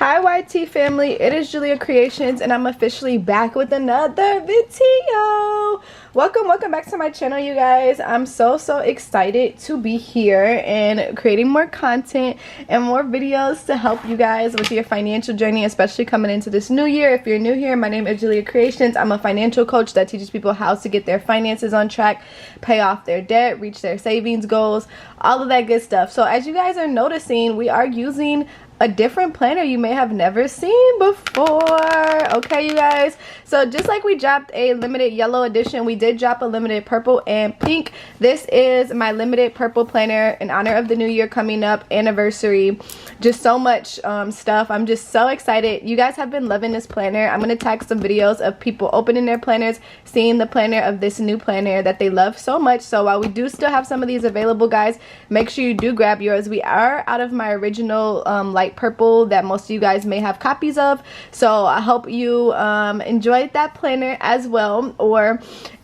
Hi YT family, it is Jaliyah.Kreationz and I'm officially back with another video. Welcome back to my channel, you guys. I'm so excited to be here and creating more content and more videos to help you guys with your financial journey, especially coming into this new year. If you're new here, my name is Jaliyah.Kreationz. I'm a financial coach that teaches people how to get their finances on track, pay off their debt, reach their savings goals, all of that good stuff. So as you guys are noticing, we are using a different planner you may have never seen before. Okay, you guys, so just like we dropped a limited yellow edition, we did drop a limited purple and pink. This is my limited purple planner in honor of the new year coming up, anniversary, just so much stuff. I'm just so excited. You guys have been loving this planner. I'm gonna tag some videos of people opening their planners, seeing the planner of this new planner that they love so much. So while we do still have some of these available, guys, make sure you do grab yours. We are out of my original light purple that most of you guys may have copies of, so I hope you enjoyed that planner as well. Or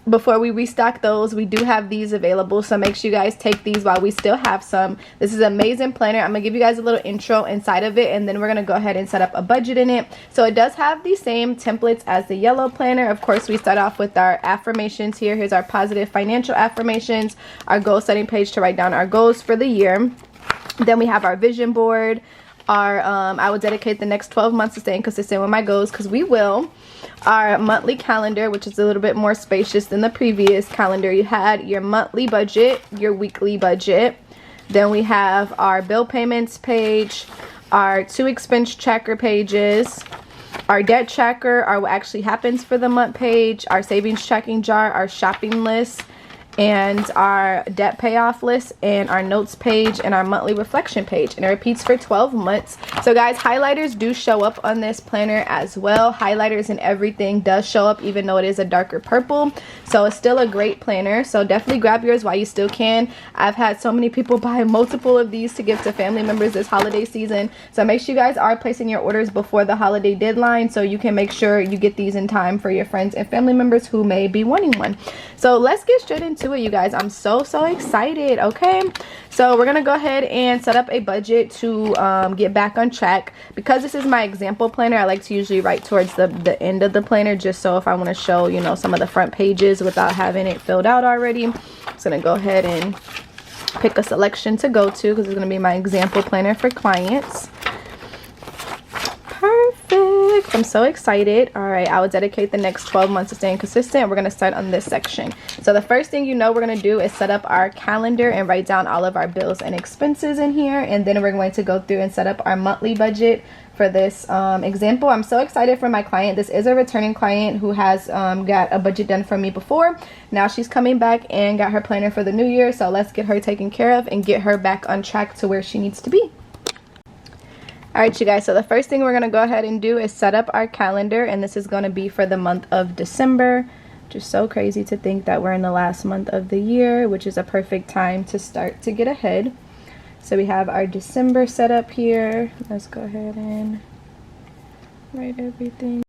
before we restock those, we do have these available, so make sure you guys take these while we still have some. This is an amazing planner. I'm gonna give you guys a little intro inside of it, and then we're gonna go ahead and set up a budget in it. So it does have the same templates as the yellow planner. Of course, we start off with our affirmations here. Here's our positive financial affirmations, our goal setting page to write down our goals for the year. Then we have our vision board, our I will dedicate the next 12 months to staying consistent with my goals, because we will. Our monthly calendar, which is a little bit more spacious than the previous calendar. You had your monthly budget, your weekly budget. Then we have our bill payments page, our 2 expense tracker pages, our debt tracker, our what actually happens for the month page, our savings tracking jar, our shopping list, and our debt payoff list, and our notes page, and our monthly reflection page, and it repeats for 12 months. So guys, highlighters do show up on this planner as well. Highlighters and everything does show up, even though it is a darker purple. So it's still a great planner, so definitely grab yours while you still can. I've had so many people buy multiple of these to give to family members this holiday season, so make sure you guys are placing your orders before the holiday deadline so you can make sure you get these in time for your friends and family members who may be wanting one. So let's get straight into it, you guys. I'm so excited. Okay, so we're gonna go ahead and set up a budget to get back on track. Because this is my example planner, I like to usually write towards the end of the planner, just so if I want to show, you know, some of the front pages without having it filled out already. I'm just gonna go ahead and pick a selection to go to, because it's gonna be my example planner for clients. Perfect. I'm so excited. All right, I will dedicate the next 12 months to staying consistent. We're going to start on this section. So the first thing, you know, we're going to do is set up our calendar and write down all of our bills and expenses in here, and then we're going to go through and set up our monthly budget for this example. I'm so excited for my client. This is a returning client who has got a budget done for me before. Now she's coming back and got her planner for the new year, so let's get her taken care of and get her back on track to where she needs to be. Alright, you guys, so the first thing we're going to go ahead and do is set up our calendar, and this is going to be for the month of December. Just so crazy to think that we're in the last month of the year, which is a perfect time to start to get ahead. So we have our December set up here. Let's go ahead and write everything.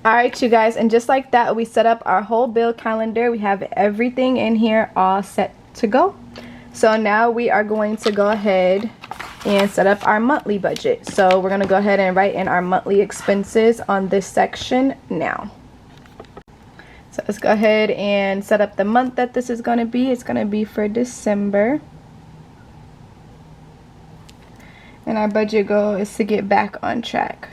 Alright, you guys, and just like that, we set up our whole bill calendar. We have everything in here all set to go. So now we are going to go ahead and set up our monthly budget. So we're going to go ahead and write in our monthly expenses on this section now. So let's go ahead and set up the month that this is going to be. It's going to be for December. And our budget goal is to get back on track.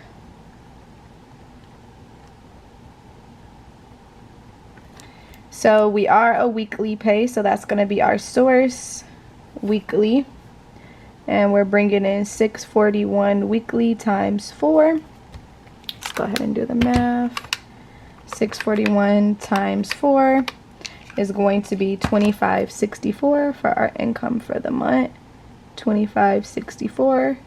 So we are a weekly pay, so that's going to be our source weekly. And we're bringing in $641 weekly times 4. Let's go ahead and do the math. 641 times 4 is going to be $25.64 for our income for the month. $25.64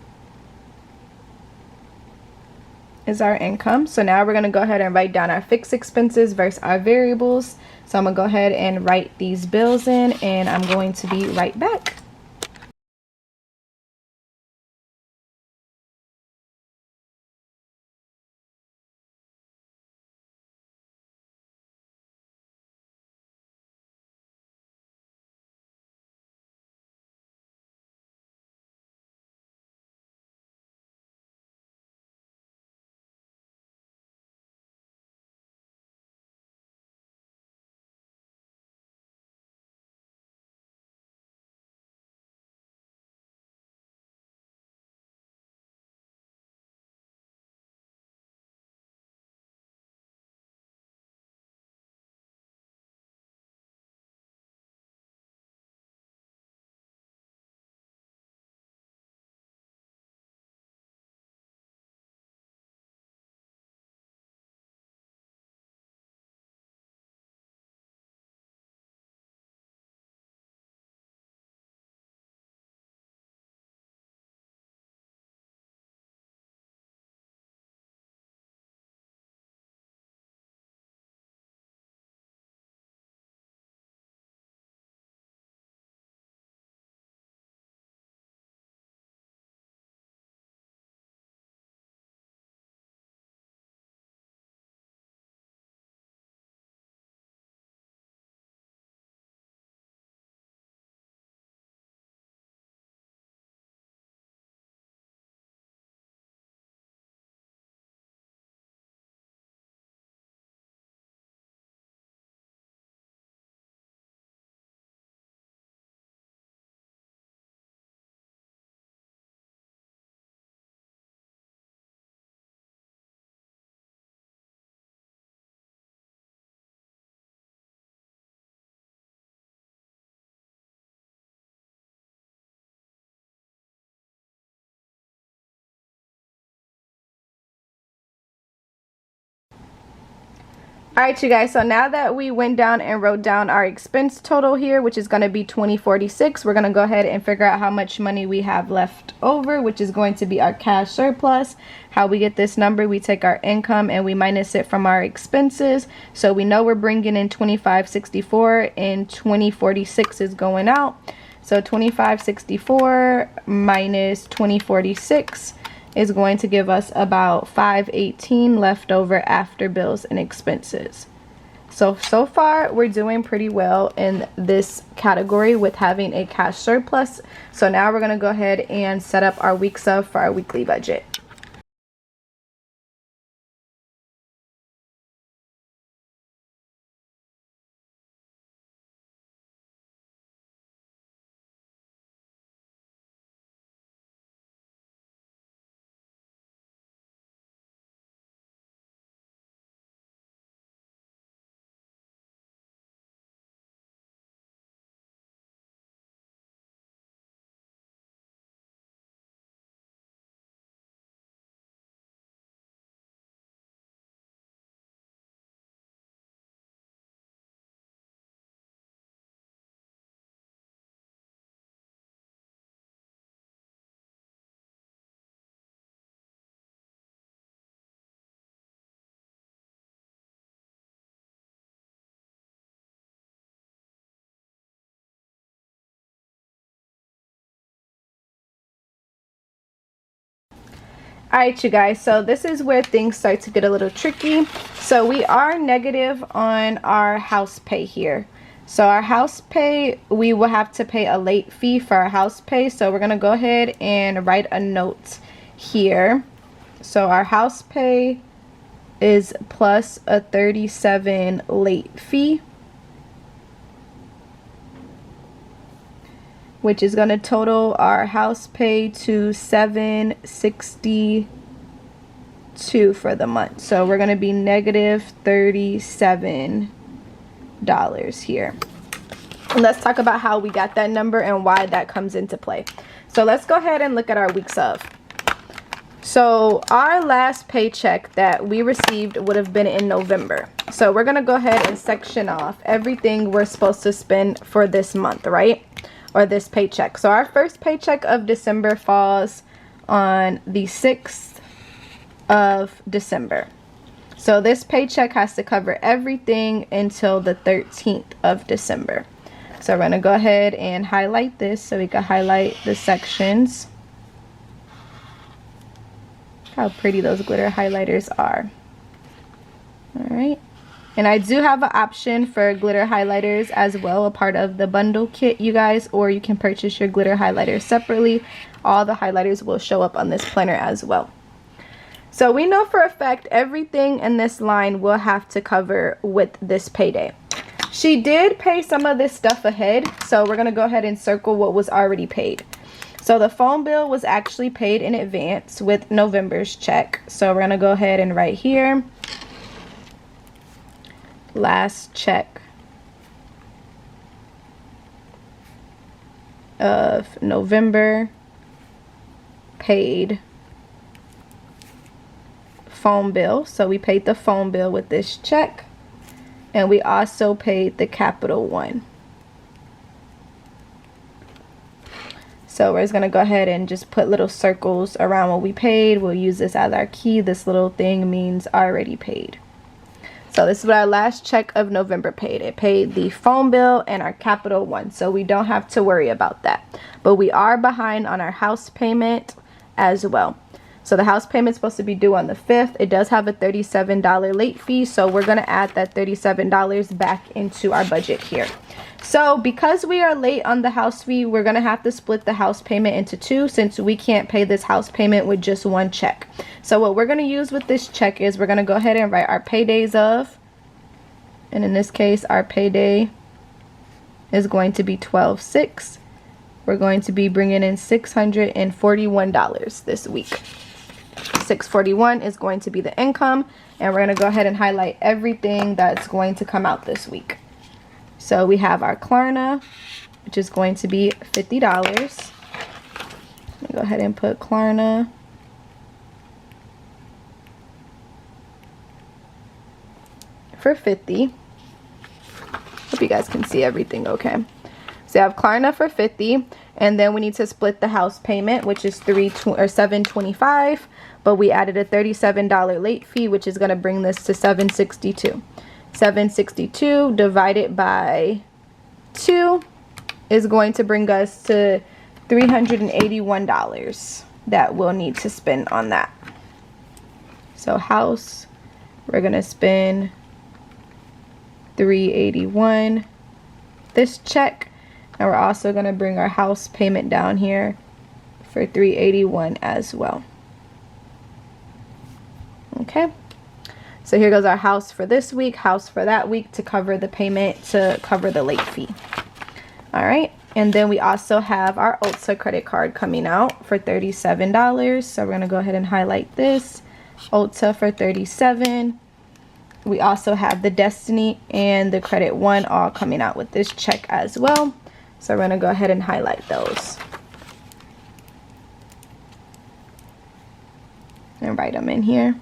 is our income. So now we're going to go ahead and write down our fixed expenses versus our variables. So I'm going to go ahead and write these bills in, and I'm going to be right back. Alright, you guys, so now that we went down and wrote down our expense total here, which is going to be $20.46, we're going to go ahead and figure out how much money we have left over, which is going to be our cash surplus. How we get this number, we take our income and we minus it from our expenses. So we know we're bringing in $25.64 and $20.46 is going out. So $25.64 minus $20.46 is going to give us about $5.18 left over after bills and expenses. So far we're doing pretty well in this category with having a cash surplus. So now we're going to go ahead and set up our week sub for our weekly budget. Alright, you guys, so this is where things start to get a little tricky. So we are negative on our house pay here. So our house pay, we will have to pay a late fee for our house pay. So we're going to go ahead and write a note here. So our house pay is plus a $37 late fee, which is going to total our house pay to $762 for the month. So we're going to be negative $37 here. And let's talk about how we got that number and why that comes into play. So let's go ahead and look at our weeks of. So our last paycheck that we received would have been in November. So we're going to go ahead and section off everything we're supposed to spend for this month, right? Or this paycheck. So our first paycheck of December falls on the 6th of December. So this paycheck has to cover everything until the 13th of December. So we're going to go ahead and highlight this so we can highlight the sections. How pretty those glitter highlighters are. Alright. And I do have an option for glitter highlighters as well, a part of the bundle kit, you guys, or you can purchase your glitter highlighters separately. All the highlighters will show up on this planner as well. So we know for a fact everything in this line will have to cover with this payday. She did pay some of this stuff ahead, so we're going to go ahead and circle what was already paid. So the phone bill was actually paid in advance with November's check. So we're going to go ahead and write here, last check of November, paid phone bill. So we paid the phone bill with this check, and we also paid the Capital One. So we're just going to go ahead and just put little circles around what we paid. We'll use this as our key. This little thing means already paid. So this is what our last check of November paid. It paid the phone bill and our Capital One. So we don't have to worry about that. But we are behind on our house payment as well. So the house payment is supposed to be due on the 5th. It does have a $37 late fee. So we're going to add that $37 back into our budget here. So because we are late on the house fee, we're going to have to split the house payment into two, since we can't pay this house payment with just one check. So what we're going to use with this check is we're going to go ahead and write our paydays of, and in this case our payday is going to be 12/6. We're going to be bringing in $641 this week. 641 is going to be the income, and we're going to go ahead and highlight everything that's going to come out this week. So we have our Klarna, which is going to be $50. Let me go ahead and put Klarna. For $50. Hope you guys can see everything okay. So I have Klarna for $50, and then we need to split the house payment, which is $725, but we added a $37 late fee, which is going to bring this to $762. 762 divided by 2 is going to bring us to $381 that we'll need to spend on that. So house, we're going to spend $381 this check, and we're also going to bring our house payment down here for $381 as well. Okay. So here goes our house for this week, house for that week to cover the payment, to cover the late fee. All right. And then we also have our Ulta credit card coming out for $37. So we're going to go ahead and highlight this. Ulta for $37. We also have the Destiny and the Credit One all coming out with this check as well. So we're going to go ahead and highlight those and write them in here.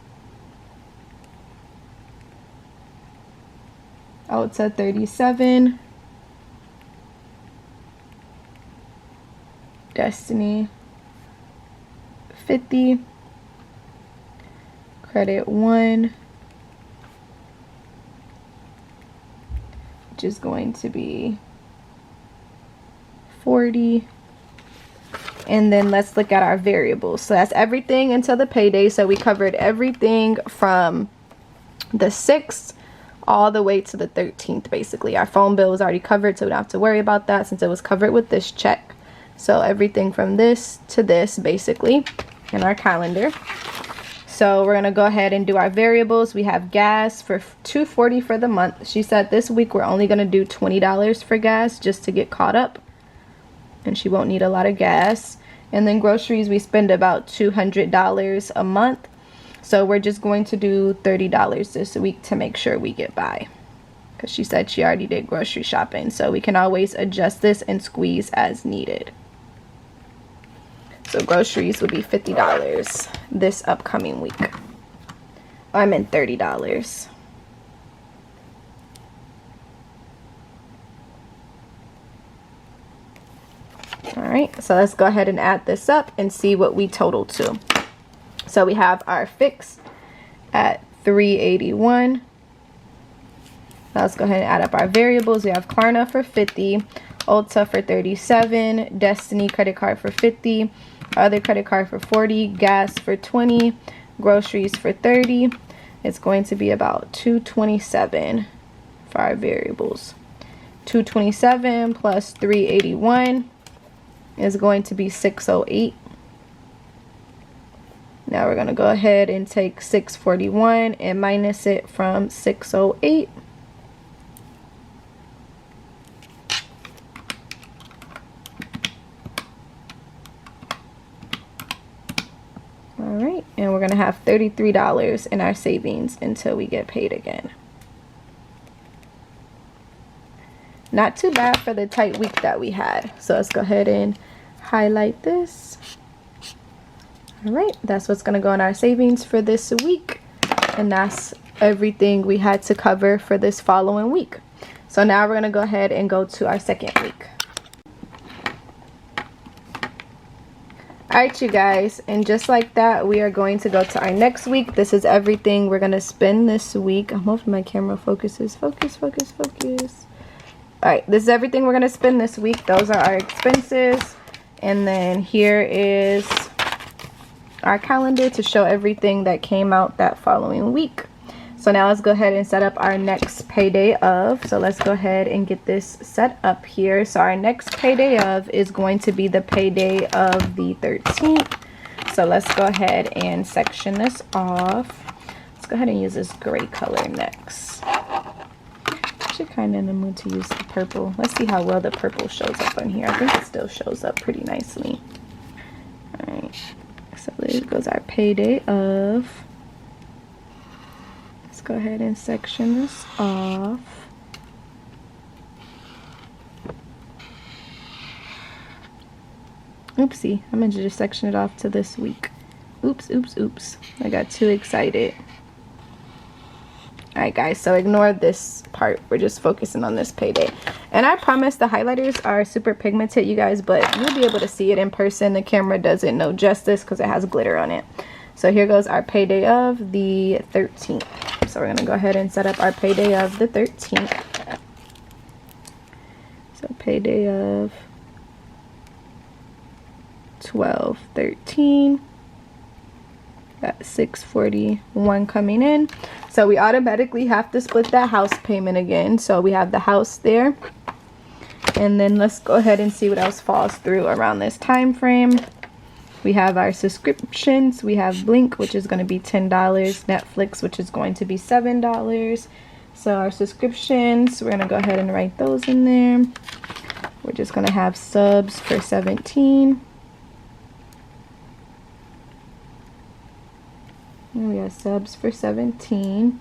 Ulta 37, Destiny 50, Credit One, which is going to be 40, And then let's look at our variables. So that's everything until the payday. So we covered everything from the 6th all the way to the 13th basically. Our phone bill was already covered, so we don't have to worry about that since it was covered with this check. So everything from this to this basically in our calendar. So we're gonna go ahead and do our variables. We have gas for $2.40 for the month. She said this week we're only gonna do $20 for gas just to get caught up, and she won't need a lot of gas. And then groceries, we spend about $200 a month. So we're just going to do $30 this week to make sure we get by, because she said she already did grocery shopping. So we can always adjust this and squeeze as needed. So groceries would be $50 this upcoming week. Oh, I meant $30. Alright, so let's go ahead and add this up and see what we total to. So we have our fix at $381. Now let's go ahead and add up our variables. We have Klarna for $50, Ulta for $37, Destiny credit card for $50, other credit card for $40, gas for $20, groceries for $30. It's going to be about $227 for our variables. $227 plus $381 is going to be $608. Now we're going to go ahead and take $641 and minus it from $608. Alright, and we're going to have $33 in our savings until we get paid again. Not too bad for the tight week that we had. So let's go ahead and highlight this. Alright, that's what's going to go in our savings for this week. And that's everything we had to cover for this following week. So now we're going to go ahead and go to our second week. Alright, you guys, and just like that, we are going to go to our next week. This is everything we're going to spend this week. I'm hoping my camera focuses. Focus. Alright, this is everything we're going to spend this week. Those are our expenses. And then here is our calendar to show everything that came out that following week. So now let's go ahead and set up our next payday of. So let's go ahead and get this set up here. So our next payday of is going to be the payday of the 13th. So let's go ahead and section this off. Let's go ahead and use this gray color next. Actually kind of in the mood to use the purple. Let's see how well the purple shows up on here. I think it still shows up pretty nicely. Alright, so there goes our payday of. Let's go ahead and section this off. Oopsie, I meant to just section it off to this week. Oops. I got too excited. Alright guys, so ignore this part. We're just focusing on this payday. And I promise the highlighters are super pigmented, you guys, but you'll be able to see it in person. The camera doesn't know justice because it has glitter on it. So here goes our payday of the 13th. So we're going to go ahead and set up our payday of the 13th. So payday of 12/13. Got $641 coming in. So we automatically have to split that house payment again. So we have the house there. And then let's go ahead and see what else falls through around this time frame. We have our subscriptions. We have Blink, which is going to be $10. Netflix, which is going to be $7. So our subscriptions, we're going to go ahead and write those in there. We're just going to have subs for $17. And we have subs for $17.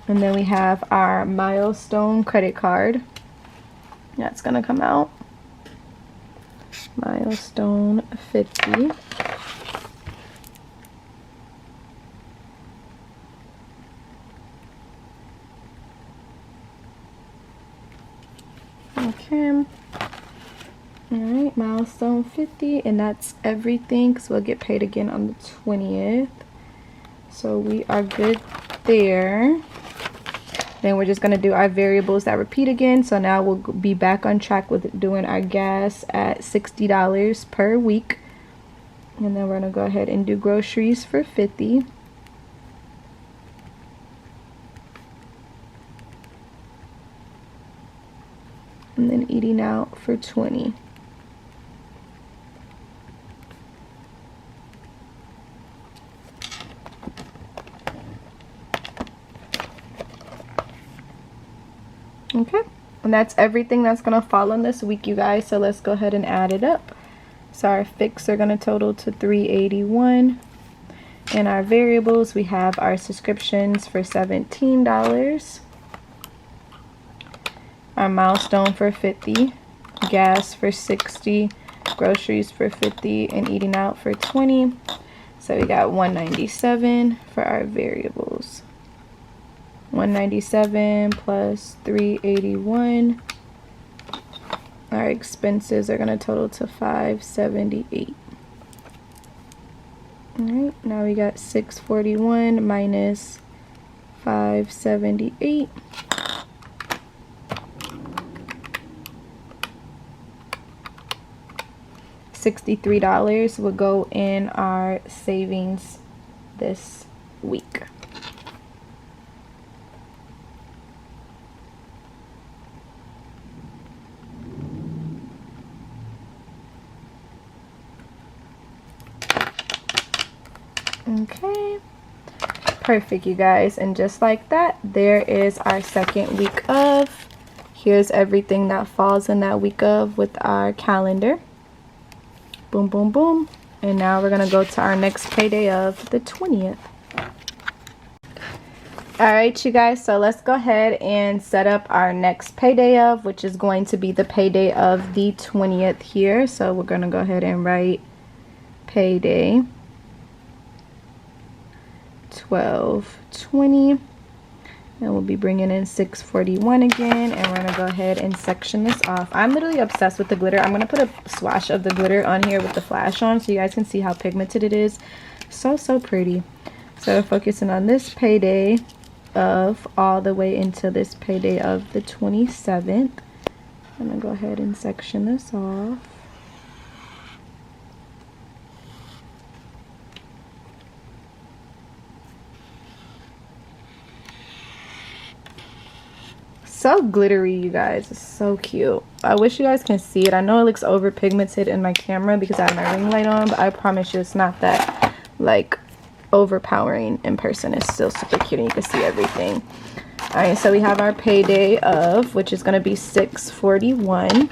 And then we have our Milestone credit card. That's going to come out. Milestone 50. Okay. Alright, Milestone 50. And that's everything, because we'll get paid again on the 20th. So we are good there. Then we're just going to do our variables that repeat again. So now we'll be back on track with doing our gas at $60 per week. And then we're gonna go ahead and do groceries for 50. And then eating out for 20. Okay, and that's everything that's gonna fall on this week, you guys. So let's go ahead and add it up. So our fixed are gonna total to $381. And our variables, we have our subscriptions for $17. Our milestone for 50, gas for 60, groceries for 50, and eating out for 20. So we got 197 for our variables. 197 plus 381. Our expenses are going to total to 578. Alright, now we got 641 minus 578. $63 will go in our savings this week. Okay, perfect, you guys. And just like that, there is our second week of. Here's everything that falls in that week of with our calendar. Boom, boom, boom. And now we're gonna go to our next payday of the 20th. All right, you guys, so let's go ahead and set up our next payday of, which is going to be the payday of the 20th here. So we're gonna go ahead and write payday 12/20, and we'll be bringing in 641 again, and we're gonna go ahead and section this off. I'm literally obsessed with the glitter. I'm gonna put a swatch of the glitter on here with the flash on so you guys can see how pigmented it is. So pretty. So we're focusing on this payday of all the way into this payday of the 27th. I'm gonna go ahead and section this off. So glittery, you guys. It's so cute. I wish you guys can see it. I know it looks over pigmented in my camera because I have my ring light on, but I promise you it's not that like overpowering in person. It's still super cute and you can see everything. All right, so we have our payday of, which is going to be 641,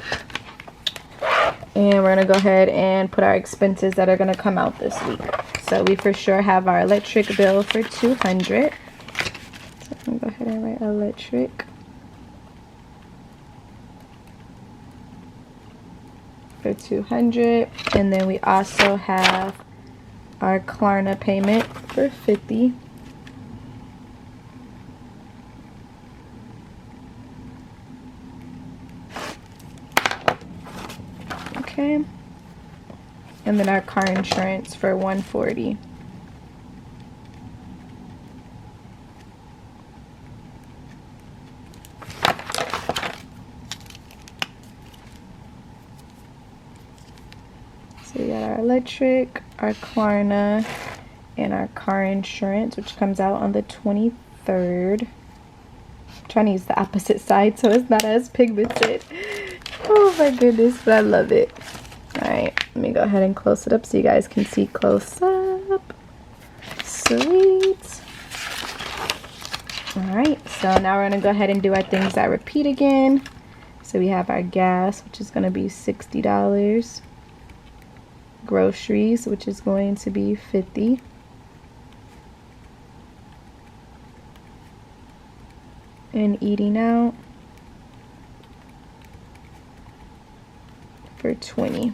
and we're going to go ahead and put our expenses that are going to come out this week. So we for sure have our electric bill for 200. So I'm going to go ahead and write electric for 200, and then we also have our Klarna payment for 50. Okay, and then our car insurance for 140. So we got our electric, our Klarna, and our car insurance, which comes out on the 23rd. I'm trying to use the opposite side so it's not as pigmented. Oh my goodness, but I love it. Alright, let me go ahead and close it up so you guys can see close up. Sweet. Alright, so now we're going to go ahead and do our things that repeat again. So we have our gas, which is going to be $60. Groceries, which is going to be 50. And eating out for 20.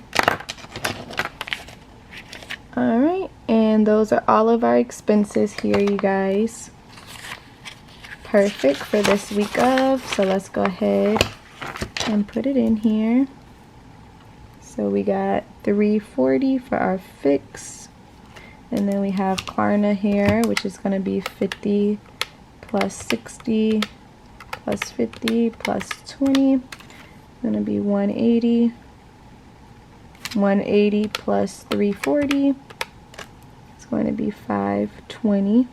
All right, and those are all of our expenses here, you guys. Perfect for this week of. So let's go ahead and put it in here. So we got 340 for our fix, and then we have Klarna here, which is going to be 50 plus 60 plus 50 plus 20. It's going to be 180. 180 plus 340 is going to be 520.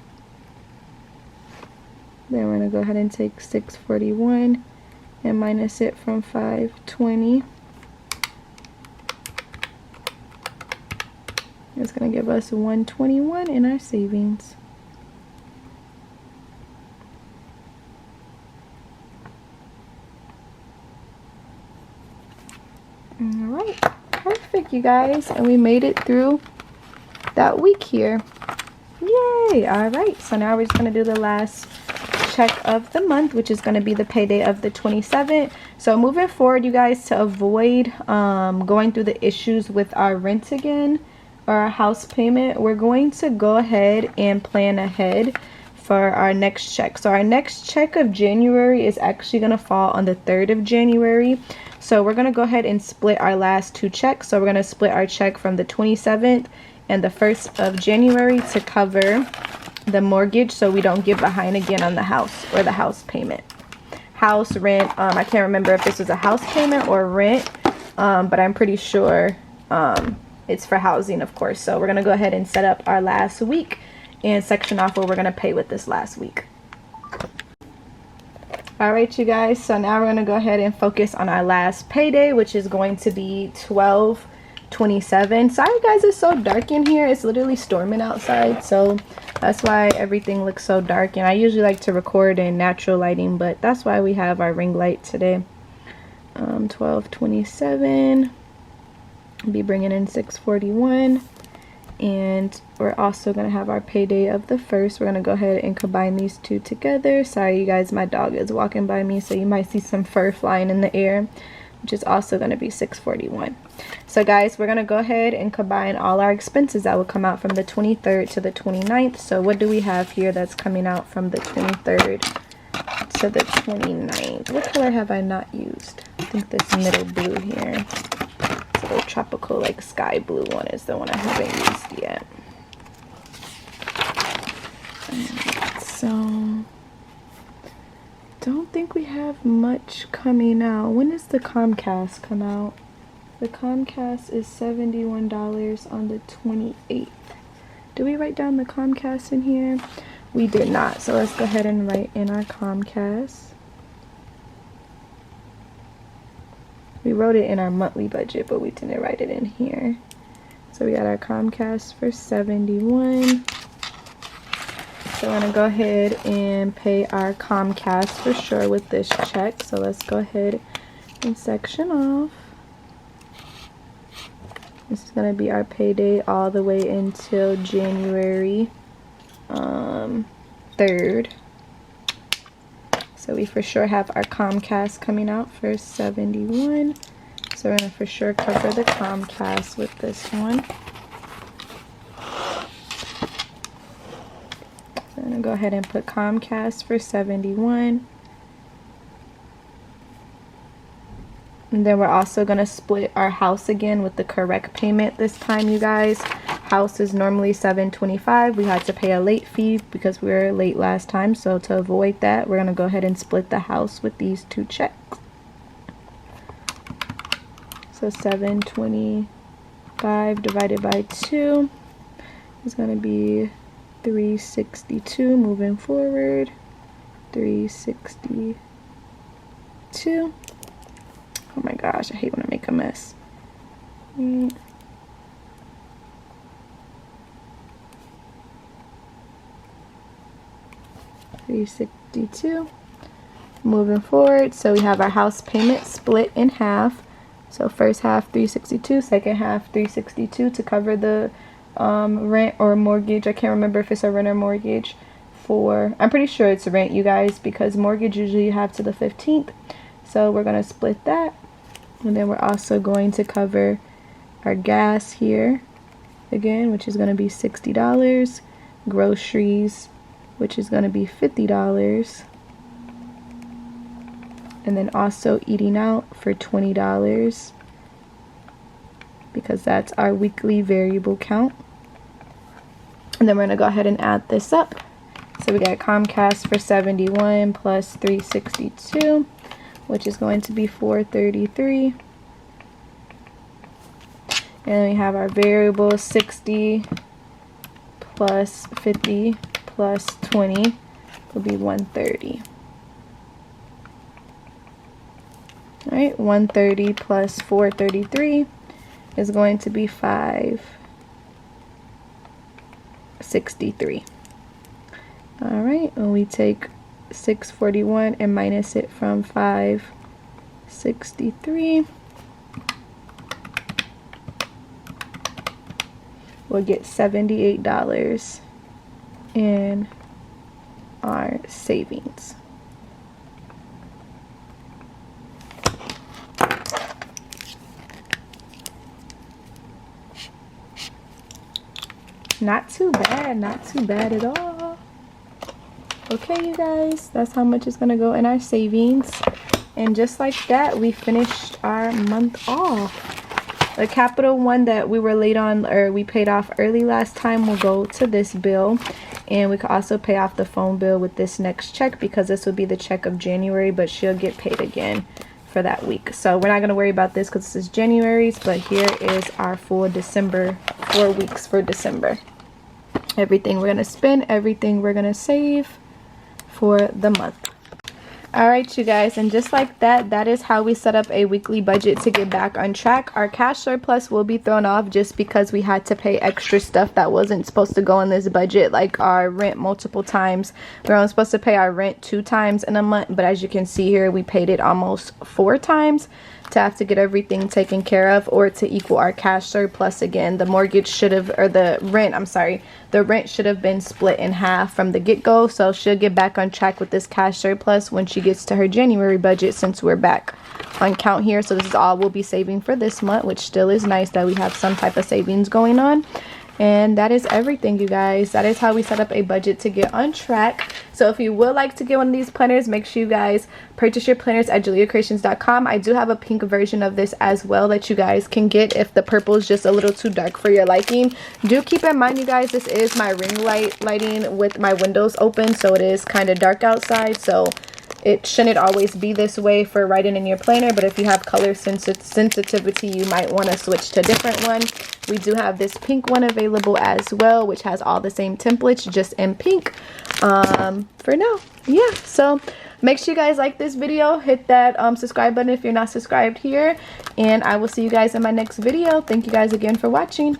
Then we're going to go ahead and take 641 and minus it from 520. It's going to give us 121 in our savings. Alright, perfect, you guys. And we made it through that week here. Yay! Alright, so now we're just going to do the last check of the month, which is going to be the payday of the 27th. So moving forward, you guys, to avoid going through the issues with our rent again, or our house payment, we're going to go ahead and plan ahead for our next check. So our next check of January is actually going to fall on the 3rd of January. So we're going to go ahead and split our last two checks. So we're going to split our check from the 27th and the 1st of January to cover the mortgage, so we don't get behind again on the house or the house payment. House, rent, I can't remember if this was a house payment or rent, but I'm pretty sure it's for housing, of course. So we're going to go ahead and set up our last week and section off what we're going to pay with this last week. Alright, you guys, so now we're going to go ahead and focus on our last payday, which is going to be 12/27. Sorry guys, it's so dark in here. It's literally storming outside, so that's why everything looks so dark. And I usually like to record in natural lighting, but that's why we have our ring light today. 12/27. Be bringing in 641, and we're also going to have our payday of the 1st. We're going to go ahead and combine these two together. Sorry you guys, my dog is walking by me, so you might see some fur flying in the air, which is also going to be 641. So guys, we're going to go ahead and combine all our expenses that will come out from the 23rd to the 29th. So what do we have here that's coming out from the 23rd to the 29th? What color have I not used? I think this middle blue here. It's a little tropical, like sky blue one is the one I haven't used yet. So don't think we have much coming out. When does the Comcast come out? The Comcast is $71 on the 28th. Did we write down the Comcast in here? We did not. So let's go ahead and write in our Comcast. We wrote it in our monthly budget, but we didn't write it in here. So we got our Comcast for $71. So I'm going to go ahead and pay our Comcast for sure with this check. So let's go ahead and section off. This is going to be our payday all the way until January 3rd. So we for sure have our Comcast coming out for $71. So we're going to for sure cover the Comcast with this one. So I'm going to go ahead and put Comcast for $71. And then we're also going to split our house again with the correct payment this time, you guys. House is normally $725. We had to pay a late fee because we were late last time. So to avoid that, we're going to go ahead and split the house with these two checks. So $725 divided by 2 is going to be $362 moving forward. $362. Oh my gosh, I hate when I make a mess. $362 moving forward. So we have our house payment split in half. So first half $362, second half $362 to cover the rent or mortgage. I can't remember if it's a rent or mortgage. I'm pretty sure it's rent, you guys, because mortgage usually you have to the 15th. So we're going to split that. And then we're also going to cover our gas here again, which is going to be $60. Groceries, which is going to be $50. And then also eating out for $20, because that's our weekly variable count. And then we're going to go ahead and add this up. So we got Comcast for $71 plus $362, which is going to be $433. And we have our variable 60 plus 50 plus 20 will be 130. All right, 130 plus 433 is going to be 563. All right, and we take 641 and minus it from 563. We'll get $78 in our savings. Not too bad, not too bad at all. Okay, you guys, that's how much is gonna go in our savings. And just like that, we finished our month off. The capital one that we were late on, or we paid off early last time, will go to this bill. And we could also pay off the phone bill with this next check, because this will be the check of January, but she'll get paid again for that week. So we're not going to worry about this because this is January's, but here is our full December, 4 weeks for December. Everything we're going to spend, everything we're going to save for the month. Alright, you guys, and just like that, that is how we set up a weekly budget to get back on track. Our cash surplus will be thrown off just because we had to pay extra stuff that wasn't supposed to go in this budget, like our rent multiple times. We're only supposed to pay our rent 2 times in a month, but as you can see here, we paid it almost 4 times to have to get everything taken care of, or to equal our cash surplus again. The mortgage should have, or the rent, I'm sorry, the rent should have been split in half from the get-go. So she'll get back on track with this cash surplus when she gets to her January budget, since we're back on count here. So this is all we'll be saving for this month, which still is nice that we have some type of savings going on. And that is everything, you guys. That is how we set up a budget to get on track. So if you would like to get one of these planners, make sure you guys purchase your planners at Jaliyah.Kreationz.com. I do have a pink version of this as well that you guys can get if the purple is just a little too dark for your liking. Do keep in mind, you guys, this is my ring light lighting with my windows open, so it is kind of dark outside. So it shouldn't always be this way for writing in your planner, but if you have color sensitivity, you might want to switch to a different one. We do have this pink one available as well, which has all the same templates, just in pink for now. Yeah, so make sure you guys like this video, hit that subscribe button if you're not subscribed here, and I will see you guys in my next video. Thank you guys again for watching.